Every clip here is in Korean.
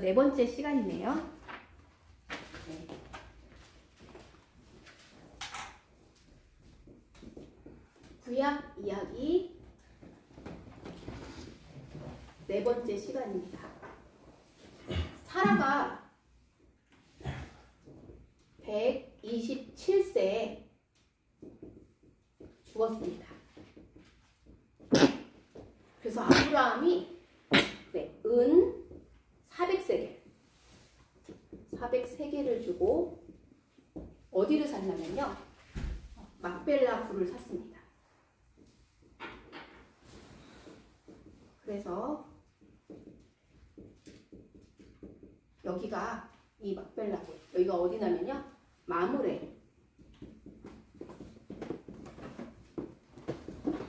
네 번째 시간이네요. 네. 구약 이야기 네 번째 시간입니다. 사라가 127세에 죽었습니다. 그래서 아브라함이 은 400세겔을 주고 어디를 샀냐면요, 막벨라 굴을 샀습니다. 그래서 여기가 이 막벨라 굴, 여기가 어디냐면요, 마므레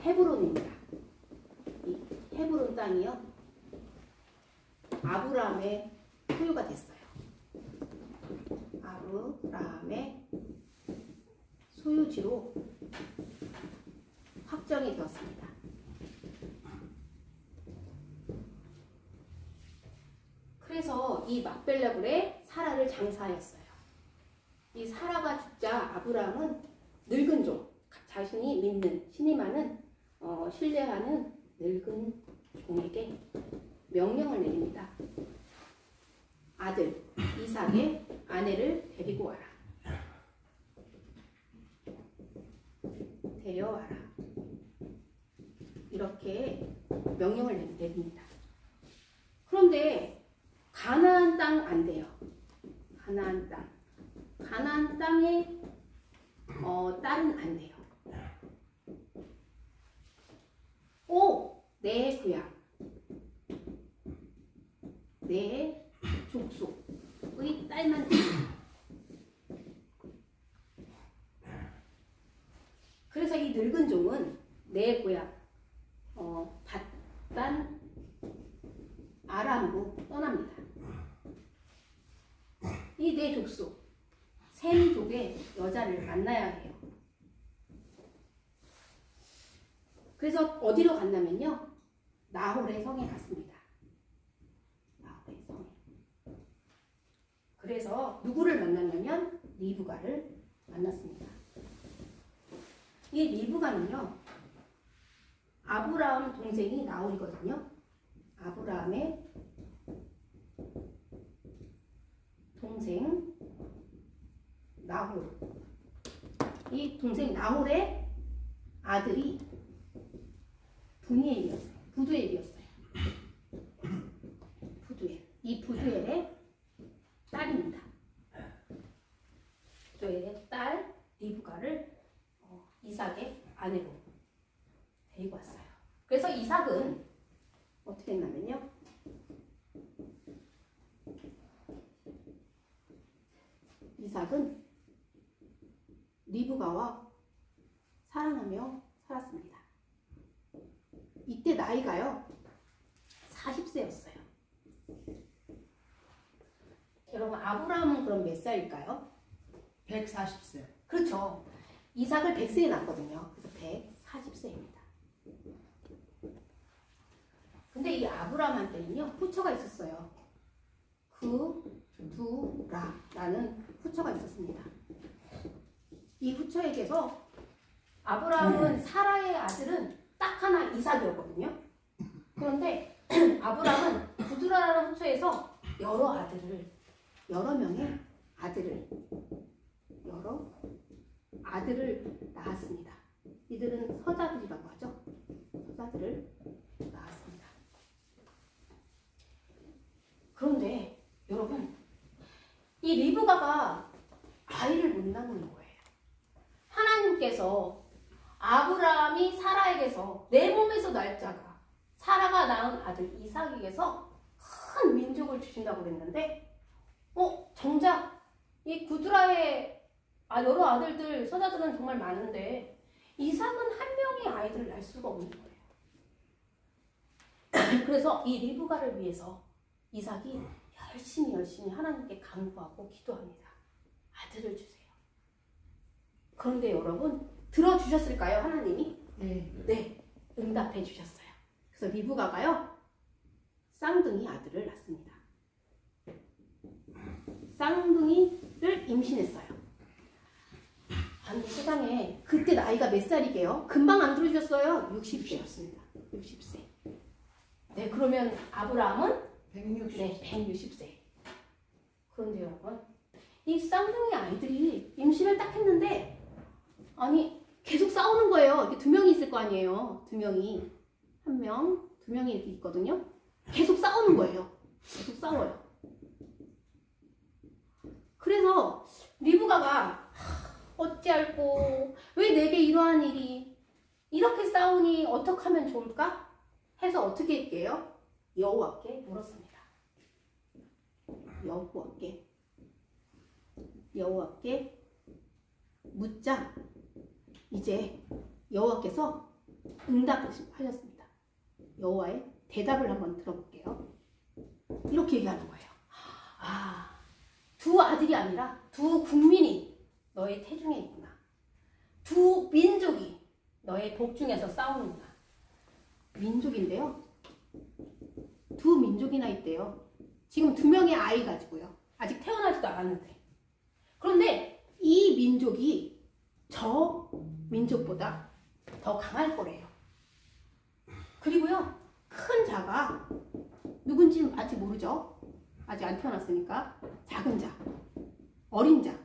헤브론입니다. 이 헤브론 땅이요, 아브라함의 소유가 됐어요. 아브라함의 소유지로 확정이 되었습니다. 그래서 이 막벨라굴에 사라를 장사하였어요. 이 사라가 죽자 아브라함은 늙은 종, 자신이 믿는, 신임하는, 신뢰하는 늙은 종에게 명령을 내립니다. 아들 이삭의 아내를 데리고 와라. 데려와라. 이렇게 명령을 내립니다. 그런데 가나안 땅 안 돼요. 가나안 땅에 딸은 안 돼요. 내 구약, 내 족속의 딸만 됩니다. 그래서 이 늙은 종은 내 고향 밧단 아람으로 떠납니다. 이 내 족속 셈족의 여자를 만나야 해요. 그래서 어디로 갔냐면요, 나홀의 성에 갔습니다. 나홀의 성에. 그래서 누구를 만났냐면 리브가를 만났습니다. 이 리브가는요, 아브라함 동생이 나홀이거든요. 아브라함의 동생 나홀. 이 동생 나홀의 아들이 부두엘이었어요. 부두엘. 이 부두엘의 딸입니다. 부두엘의 딸 리브가를 이삭의 아내로 데리고 왔어요. 그래서 이삭은 어떻게 했냐면요, 이삭은 리브가와 사랑하며 살았습니다. 이때 나이가요 40세였어요. 여러분, 아브라함은 그럼 몇 살일까요? 140세. 그렇죠. 이삭을 100세에 낳았거든요. 그래서 140세입니다. 근데 이 아브라함한테는요 후처가 있었어요. 그두라라는 후처가 있었습니다. 이 후처에게서 아브라함은 사라의 아들은 딱 하나 이삭이었거든요. 그런데 아브라함은 구두라라는 후처에서 여러 명의 아들을 낳았습니다. 이들은 서자들이라고 하죠. 서자들을 낳았습니다. 그런데 여러분, 이 리브가가 아이를 못 낳는 거예요. 하나님께서 아브라함이 사라에게서 내 몸에서 날 자가 사라가 낳은 아들 이삭에게서 큰 민족을 주신다고 그랬는데, 정작 이 구드라의 여러 아들들, 서자들은 정말 많은데 이삭은 한 명의 아이들을 낳을 수가 없는 거예요. 그래서 이 리브가를 위해서 이삭이 열심히 하나님께 간구하고 기도합니다. 아들을 주세요. 그런데 여러분, 들어주셨을까요, 하나님이? 네, 응답해 주셨어요. 그래서 리브가가요 쌍둥이 아들을 낳습니다. 쌍둥이를 임신했어요. 아니 세상에 그때 나이가 몇 살이게요? 금방 안 들어주셨어요. 60세였습니다. 60세. 네, 그러면 아브라함은 160. 네, 160세. 그런데 여러분, 이 쌍둥이 아이들이 임신을 딱 했는데 아니 계속 싸우는 거예요. 이렇게 두 명이 있을 거 아니에요. 두 명이. 한 명, 두 명이 이렇게 있거든요. 계속 싸우는 거예요. 계속 싸워요. 그래서 리브가가 어찌할꼬 왜 내게 이러한 일이 이렇게 싸우니 어떻게 하면 좋을까? 해서 어떻게 할게요? 여호와께 물었습니다. 여호와께 묻자 이제 여호와께서 응답하셨습니다. 여호와의 대답을 한번 들어볼게요. 이렇게 얘기하는 거예요. 아, 두 아들이 아니라 두 국민이 너의 태중에 있구나. 두 민족이 너의 복중에서 싸우는구나. 민족인데요. 두 민족이나 있대요. 지금 두 명의 아이 가지고요. 아직 태어나지도 않았는데. 그런데 이 민족이 저 민족보다 더 강할 거래요. 그리고요. 큰 자가 누군지는 아직 모르죠. 아직 안 태어났으니까. 작은 자, 어린 자.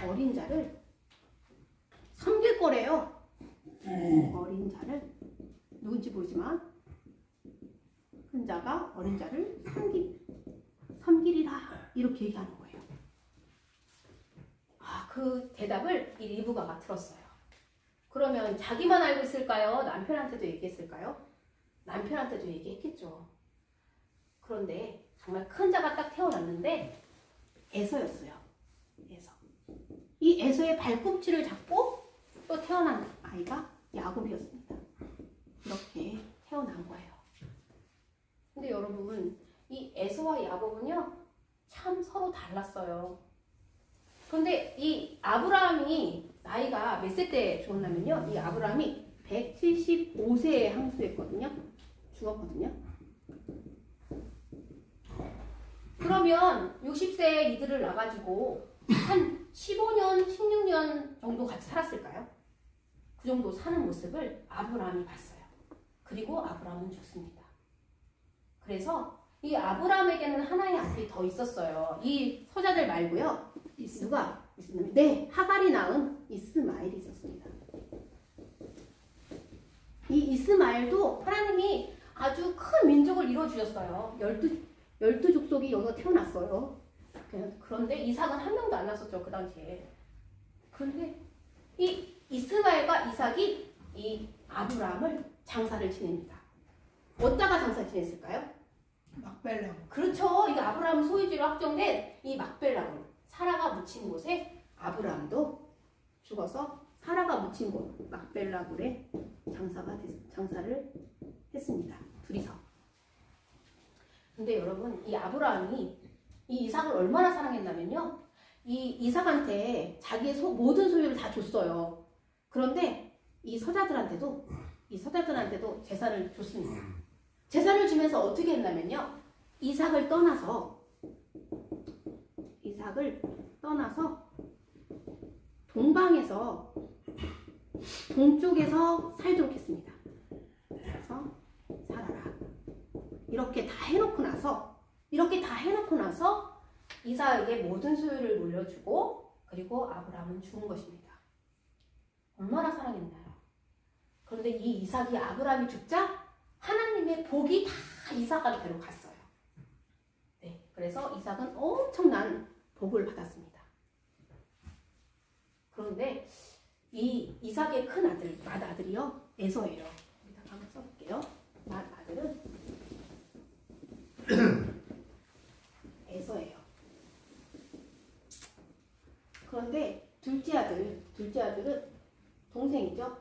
어린 자를 섬길 거래요. 어린 자를 누군지 모르지만 큰 자가 어린 자를 섬기리라 이렇게 얘기하는 거예요. 아, 그 대답을 이 리브가가 들었어요. 그러면 자기만 알고 있을까요? 남편한테도 얘기했을까요? 남편한테도 얘기했겠죠. 그런데 정말 큰 자가 딱 태어났는데 에서였어요. 에서. 이 에서의 발꿈치를 잡고 또 태어난 아이가 야곱이었습니다. 이렇게 태어난 거예요. 근데 여러분, 이 에서와 야곱은요, 참 서로 달랐어요. 그런데 이 아브라함이 나이가 몇 세 때 죽었냐면요, 이 아브라함이 175세에 항수했거든요. 죽었거든요. 그러면 60세에 이들을 낳아가지고 한 15년, 16년 정도 같이 살았을까요? 그 정도 사는 모습을 아브라함이 봤어요. 그리고 아브라함은 죽습니다. 그래서 이 아브라함에게는 하나의 아들이 더 있었어요. 이 서자들 말고요. 누가 있었냐면 네, 하갈이 낳은 이스마엘이 있었습니다. 이 이스마엘도 하나님이 아주 큰 민족을 이루어주셨어요. 12족속이 여기서 태어났어요. 그런데 이삭은 한 명도 안 낳았었죠. 그 당시에. 그런데 이 이스마엘과 이삭이 이 아브라함을 장사를 지냅니다. 어디다가 장사 지냈을까요? 막벨라. 그렇죠. 이 아브라함 소유지로 확정된 이 막벨라굴. 사라가 묻힌 곳에 아브라함도 죽어서 사라가 묻힌 곳 막벨라굴에 장사를 했습니다. 둘이서. 근데 여러분, 이 아브라함이 이 이삭을 얼마나 사랑했냐면요. 이 이삭한테 자기의 모든 소유를 다 줬어요. 그런데 이 서자들한테도 재산을 줬습니다. 재산을 주면서 어떻게 했냐면요. 이삭을 떠나서 동방에서 동쪽에서 살도록 했습니다. 그래서 살아라. 이렇게 다 해놓고 나서 이삭에게 모든 소유를 물려주고 그리고 아브라함은 죽은 것입니다. 얼마나 사랑했나요? 그런데 이 이삭이 아브라함이 죽자 하나님의 복이 다 이삭한테로 갔어요. 네, 그래서 이삭은 엄청난 복을 받았습니다. 그런데 이 이삭의 큰 아들, 맏아들이요, 에서예요. 여기다가 한번 써볼게요. 맏아들은 에서예요. 그런데 둘째 아들은 동생이죠.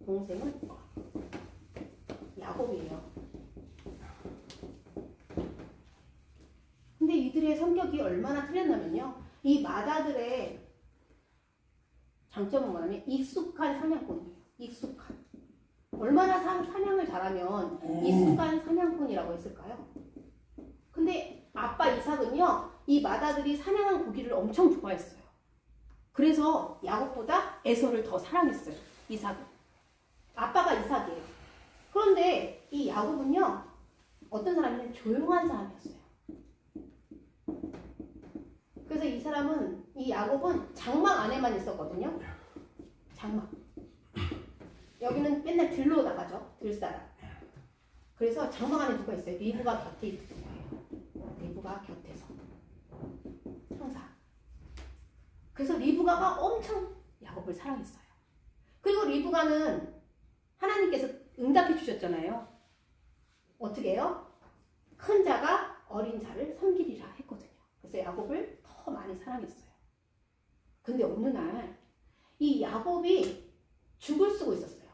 동생은 야곱이에요. 근데 이들의 성격이 얼마나 틀렸냐면요. 이 맏아들의 장점은 뭐냐면 익숙한 사냥꾼이에요. 익숙한. 얼마나 사냥을 잘하면 익숙한 사냥꾼이라고 했을까요? 근데 아빠 이삭은요. 이 마다들이 사냥한 고기를 엄청 좋아했어요. 그래서 야곱보다 에서를 더 사랑했어요. 이삭은. 아빠가 이삭이에요. 그런데 이 야곱은요, 어떤 사람이냐면 조용한 사람이었어요. 그래서 이 사람은, 이 야곱은 장막 안에만 있었거든요. 장막. 여기는 맨날 들로 나가죠. 들사람. 그래서 장막 안에 누가 있어요? 리브가 곁에 있는 거예요. 리브가 곁에서. 항상. 그래서 리브가가 엄청 야곱을 사랑했어요. 그리고 리브가는 하나님께서 응답해 주셨잖아요. 어떻게 해요? 큰 자가 어린 자를 섬기리라 했거든요. 그래서 야곱을 더 많이 사랑했어요. 근데 어느 날 이 야곱이 죽을 쓰고 있었어요.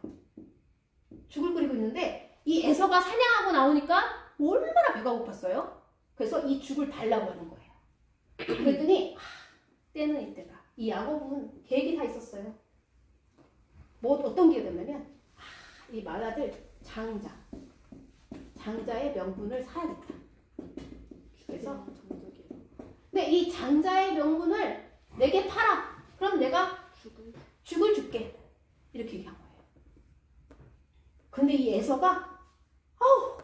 죽을 끓이고 있는데 이 에서가 사냥하고 나오니까 얼마나 배가 고팠어요. 그래서 이 죽을 달라고 하는 거예요. 그랬더니 때는 이때다. 이 야곱은 계획이 다 있었어요. 뭐 어떤 계획이었냐면 이 말아들 장자의 명분을 사야겠다. 그래서 근데 이 장자의 명분을 내게 팔아. 그럼 내가 죽을 줄게. 이렇게 얘기한 거예요. 근데 이 에서가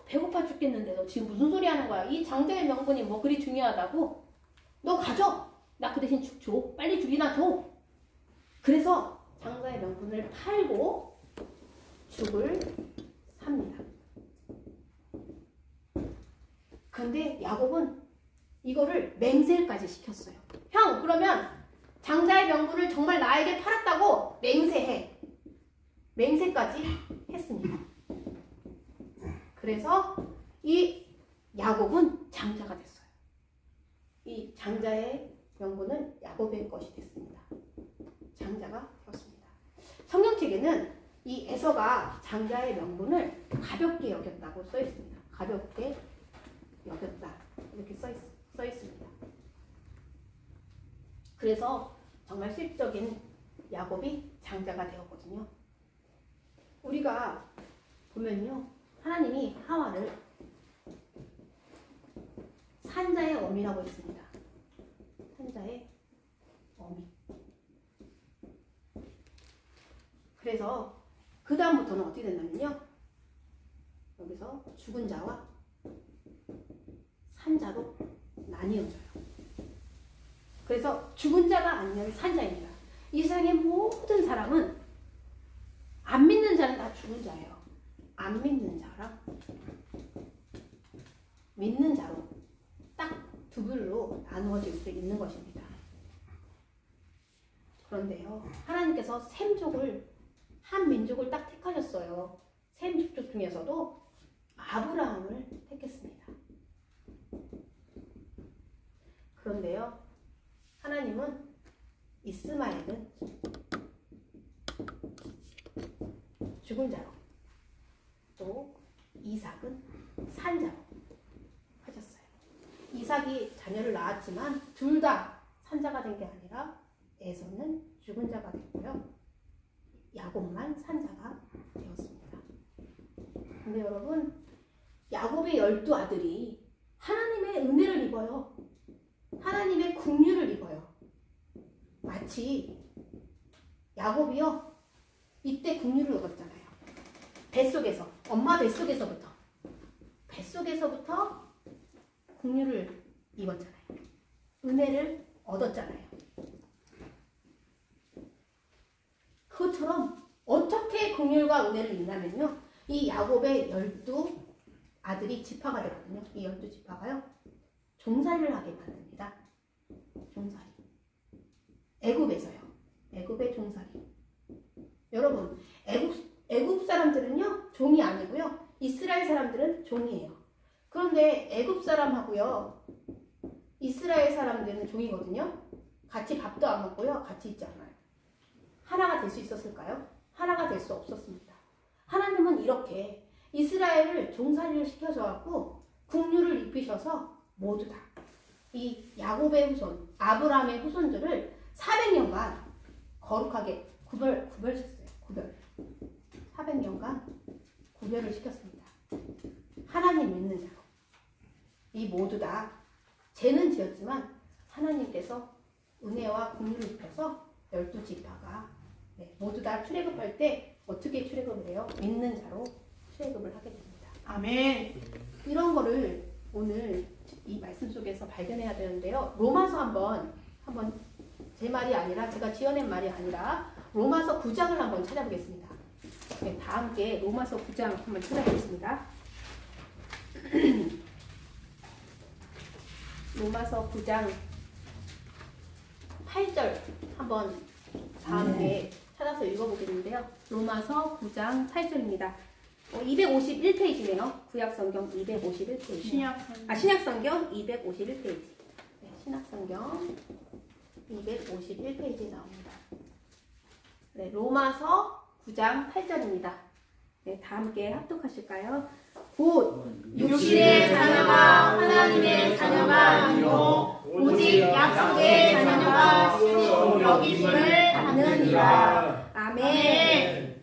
배고파 죽겠는데 너 지금 무슨 소리 하는 거야? 이 장자의 명분이 뭐 그리 중요하다고? 너 가져. 나 그 대신 죽 줘. 빨리 죽이나 줘. 그래서 장자의 명분을 팔고 죽을 삽니다. 근데 야곱은 이거를 맹세까지 시켰어요. 형, 그러면 장자의 명분을 정말 나에게 팔았다고 맹세해. 맹세까지 했습니다. 그래서 이 야곱은 장자가 됐어요. 이 장자의 명분은 야곱의 것이 됐습니다. 장자가 되었습니다. 성경책에는 이 에서가 장자의 명분을 가볍게 여겼다고 써 있습니다. 가볍게 여겼다. 이렇게 써 있습니다. 그래서 정말 실적인 야곱이 장자가 되었거든요. 우리가 보면요. 하나님이 하와를 산자의 어미라고 했습니다. 산자의 어미. 그래서 그 다음부터는 어떻게 된다면요. 여기서 죽은 자와 산자로 나뉘어져요. 그래서 죽은 자가 아니라 산자입니다. 이 세상의 모든 사람은 안 믿는 자는 다 죽은 자예요. 안 믿는 자랑 믿는 자로 딱 두 부류로 나누어질 수 있는 것입니다. 그런데요, 하나님께서 셈족을 한 민족을 딱 택하셨어요. 셈족 중에서도 아브라함을 택했습니다. 그런데요, 하나님은 이스마엘은 죽은 자로, 또 이삭은 산자로 하셨어요. 이삭이 자녀를 낳았지만 둘 다 산자가 된 게 아니라 에서는 죽은 자가 됐고요. 야곱만 산자가 되었습니다. 근데 여러분, 야곱의 12아들이 하나님의 은혜를 입어요. 하나님의 긍휼을 입어요. 마치 야곱이요, 이때 긍휼을 얻었잖아요. 뱃속에서, 엄마 뱃속에서부터 긍휼을 입었잖아요. 은혜를 얻었잖아요. 그것처럼 어떻게 긍휼과 은혜를 입냐면요, 이 야곱의 12아들이 지파가 되거든요. 이 12지파가요 종살이를 하게 만듭니다. 종살이. 애굽에서요. 애굽의 종살이. 여러분, 애굽 사람들은요 종이 아니고요, 이스라엘 사람들은 종이에요. 그런데 애굽 사람하고요 이스라엘 사람들은 종이거든요. 같이 밥도 안 먹고요, 같이 있지 않아요. 하나가 될 수 있었을까요? 하나가 될 수 없었습니다. 하나님은 이렇게 이스라엘을 종살이를 시켜줘갖고 긍휼을 입히셔서 모두 다 이 야곱의 후손, 아브라함의 후손들을 400년간 거룩하게 구별했어요. 400년간 구별을 시켰습니다. 하나님 믿는 자로. 이 모두 다 죄는 지었지만 하나님께서 은혜와 긍휼을 입혀서 12지파가 모두 다 출애굽할 때 어떻게 출애굽을 해요? 믿는 자로 출애굽을 하게 됩니다. 아멘. 이런 거를 오늘 이 말씀 속에서 발견해야 되는데요. 로마서 한번 제 말이 아니라 제가 지어낸 말이 아니라 로마서 9장을 한번 찾아보겠습니다. 네, 다 함께 로마서 9장 한번 찾아보겠습니다. 로마서 9장 8절 한번 다 함께 찾아서 읽어보겠는데요. 로마서 9장 8절입니다. 251페이지네요. 구약성경 251페이지. 신약성경 251페이지. 네, 신약성경 251페이지에 나옵니다. 네, 로마서 9장 8절입니다. 네, 다 함께 합독하실까요? 곧 육신의 자녀가 하나님의 자녀가 아니고 오직 약속의 자녀가 여기심을 아느니라. 아멘.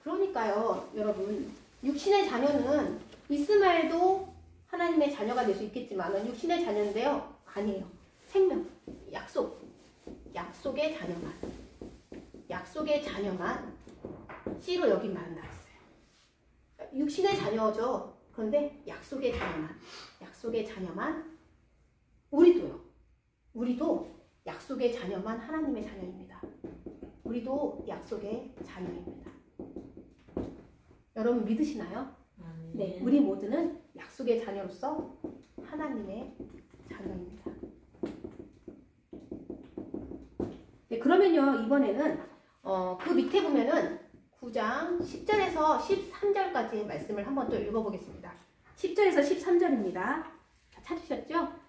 그러니까요, 여러분, 육신의 자녀는 이스마엘도 하나님의 자녀가 될 수 있겠지만 육신의 자녀인데요, 아니에요. 생명, 약속의 자녀만 씨로 여긴 말한다 했어요. 육신의 자녀죠. 그런데 약속의 자녀만 우리도 약속의 자녀만 하나님의 자녀입니다. 우리도 약속의 자녀입니다. 여러분 믿으시나요? 네, 우리 모두는 약속의 자녀로서 하나님의 자녀입니다. 네, 그러면요, 이번에는 그 밑에 보면은 9장 10절에서 13절까지의 말씀을 한번 또 읽어보겠습니다. 10절에서 13절입니다. 찾으셨죠?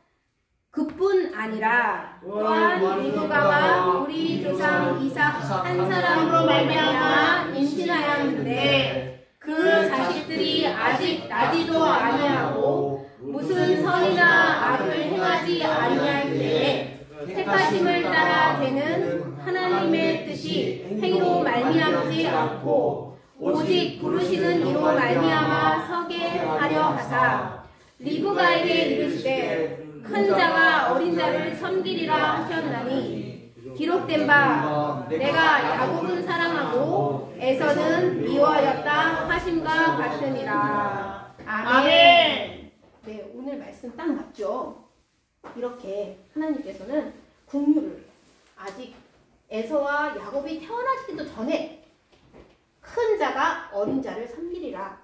그뿐 아니라 또한 리브가와 우리 조상 이삭 한 사람으로 말미암아 임신하였는데 그 자식들이 아직 나지도 아니하고 무슨 선이나 악을 행하지 아니할 때에 택하심을 따라 되는 하나님의 뜻이 행위로 말미암지 않고 오직 부르시는 이로 말미암아 서게 하려 하사 리브가에게 이르시되 큰 자가 어린 자를 섬기리라 하셨나니 기록된 바 내가 야곱은 사랑하고 에서는 미워하였다 하심과 같으니라. 아멘. 네, 오늘 말씀 딱 맞죠? 이렇게 하나님께서는 긍휼을 아직 에서와 야곱이 태어나기도 전에 큰 자가 어린 자를 섬기리라.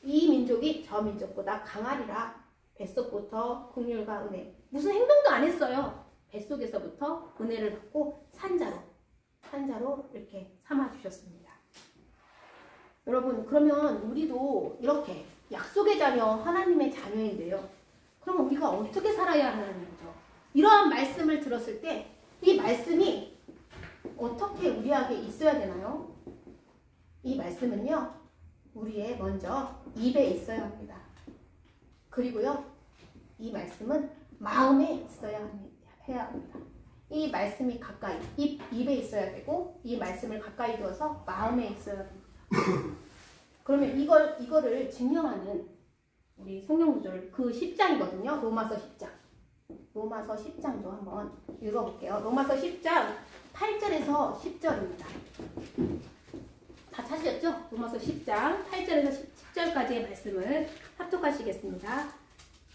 이 민족이 저 민족보다 강하리라. 뱃속부터 긍휼과 은혜. 무슨 행동도 안 했어요. 뱃속에서부터 은혜를 받고 산자로 이렇게 삼아주셨습니다. 여러분, 그러면 우리도 이렇게 약속의 자녀, 하나님의 자녀인데요. 그러면 우리가 어떻게 살아야 하는 거죠? 이러한 말씀을 들었을 때 이 말씀이 어떻게 우리에게 있어야 되나요? 이 말씀은요, 우리의 먼저 입에 있어야 합니다. 그리고요, 이 말씀은 마음에 해야 합니다. 이 말씀이 가까이, 입에 있어야 되고, 이 말씀을 가까이 두어서 마음에 있어야 합니다. 그러면 이거를 증명하는 우리 성경 구절 그 10장이거든요. 로마서 10장. 로마서 10장도 한번 읽어볼게요. 로마서 10장 8절에서 10절입니다. 다 찾으셨죠? 로마서 10장 8절에서 10절까지의 말씀을 합독하시겠습니다.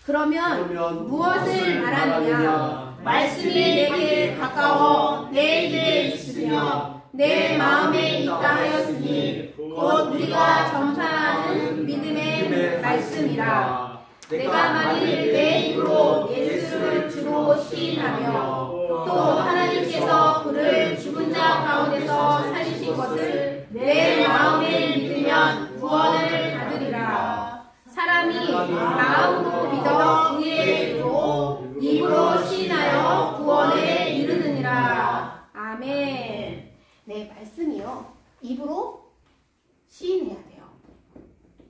그러면 무엇을 말하느냐? 말씀이 내게 가까워 내 입에 있으며 내 마음에 있다 하였으니 곧 우리가 전파하는 믿음의 말씀이라. 내가 만일 내 입으로 예수를 주로 시인하며 또 하나님께서 그를 죽은 자 가운데서 살리신 것을 내 마음에 믿으면 구원을 받으리라. 사람이 마음으로 믿어 의에 이르고 입으로 시인하여 구원에 이르느니라. 아멘. 네, 말씀이요. 입으로 시인해야 돼요.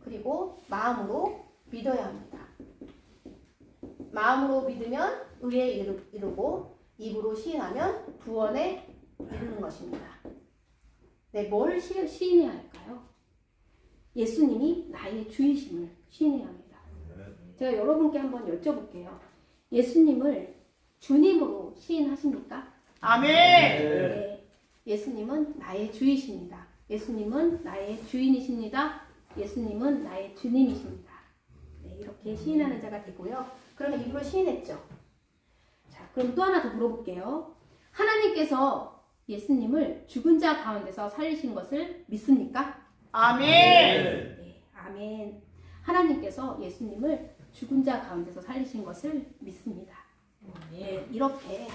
그리고 마음으로 믿어야 합니다. 마음으로 믿으면 의에 이르고 입으로 시인하면 구원에 이르는 것입니다. 네, 뭘 시인해야 할까요? 예수님이 나의 주이심을 시인해야 합니다. 제가 여러분께 한번 여쭤볼게요. 예수님을 주님으로 시인하십니까? 아멘. 네. 예수님은 나의 주이십니다. 예수님은 나의 주인이십니다. 예수님은 나의 주님이십니다. 네, 이렇게 시인하는 자가 되고요. 그러면 입으로 시인했죠. 자, 그럼 또 하나 더 물어볼게요. 하나님께서 예수님을 죽은 자 가운데서 살리신 것을 믿습니까? 아멘. 네, 아멘. 하나님께서 예수님을 죽은 자 가운데서 살리신 것을 믿습니다. 네, 이렇게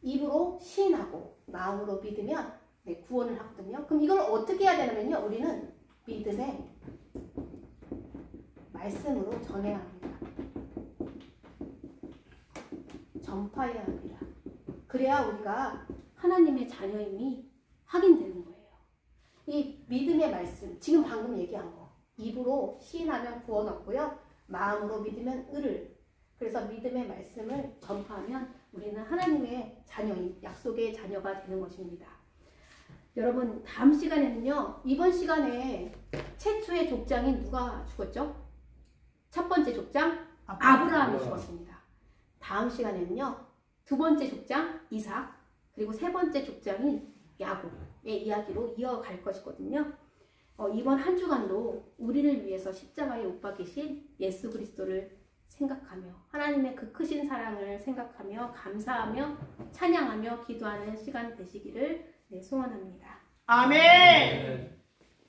입으로 시인하고 마음으로 믿으면 네, 구원을 하거든요. 그럼 이걸 어떻게 해야 되냐면요. 우리는 믿음의 말씀으로 전해야 합니다. 전파해야 합니다. 그래야 우리가 하나님의 자녀임이 확인되는 거예요. 이 믿음의 말씀, 지금 방금 얘기한 거. 입으로 시인하면 구원 얻고요. 마음으로 믿으면 의를. 그래서 믿음의 말씀을 전파하면 우리는 하나님의 자녀인, 약속의 자녀가 되는 것입니다. 여러분, 다음 시간에는요. 이번 시간에 최초의 족장인 누가 죽었죠? 첫 번째 족장 아브라함이 죽었습니다. 다음 시간에는요. 두 번째 족장 이삭, 그리고 세 번째 족장인 야곱의 이야기로 이어갈 것이거든요. 이번 한 주간도 우리를 위해서 십자가에 못 박히신 예수 그리스도를 생각하며 하나님의 그 크신 사랑을 생각하며 감사하며 찬양하며 기도하는 시간 되시기를 소원합니다. 아멘.